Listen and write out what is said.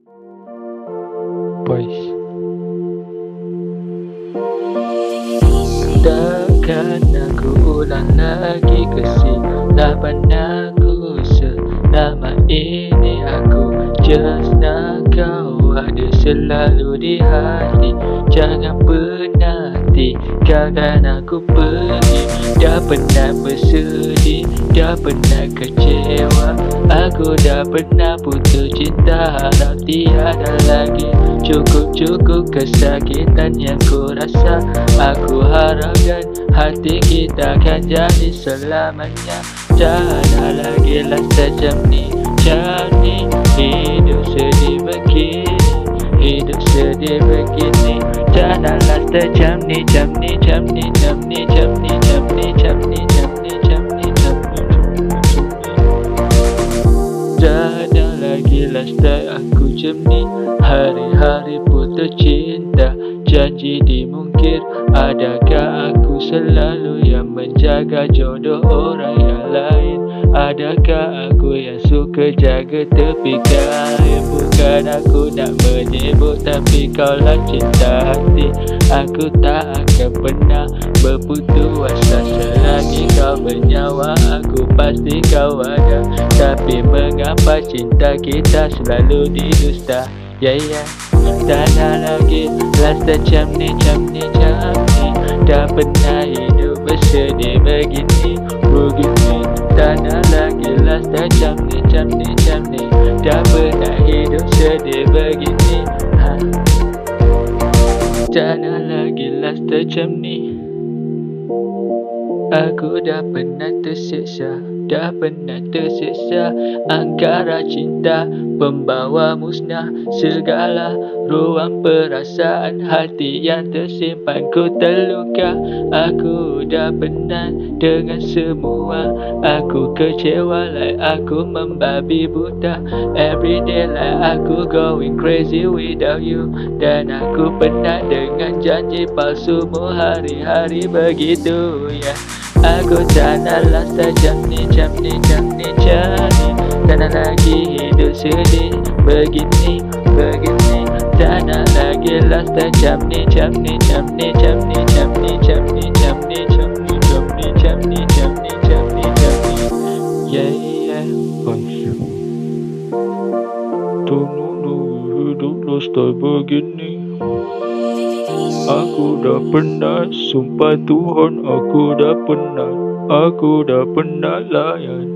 Boys. Takkan aku ulang lagi kesilapan aku. Selama ini aku just nak kau ada selalu di hati. Jangan pernah tinggalkan aku pergi. Dah pernah bersedih, dah pernah kecewa. Aku dah pernah putus cinta, harap tiada lagi. Cukup kesakitan yang ku rasa. Aku harapkan hati kita kan jadi selamanya. Tak ada lagi lah sejam ni, hidup sedih begini, hidup sedih begini. Tak ada lah sejam ni, tak ada lagi lifestyle aku macam ni. Hari-hari putus cinta, janji dimungkir. Adakah aku selalu yang menjaga jodoh orang yang lain? Adakah aku yang suka jaga tepi kain? Bukan aku nak menyebut, tapi kaulah cinta hati. Aku tak akan pernah berputus asa selagi kau bernyawa. Aku pasti kau ada, tapi mengapa cinta kita selalu didusta? Tak ada lagi rasa macam ni. Dah pernah hidup bersedih begini. Tak ada lagi rasa macam ni. Dah pernah hidup sedih begini. Tak ada lagi rasa macam ni. Aku dah pernah tersiksa, angkara cinta pembawa musnah segala ruang perasaan. Hati yang tersimpan ku terluka. Aku dah penat dengan semua. Aku kecewa like aku membabi buta. Everyday like aku going crazy without you. Dan aku penat dengan janji palsumu hari-hari begitu ya. Aku tak nak rasa macam ni. Tak nak lagi hidup sedih begini. Tak nak lagi rasa macam ni. Tolong hidup lifestyle begini. Aku dah penat, sumpah Tuhan aku dah penat layan.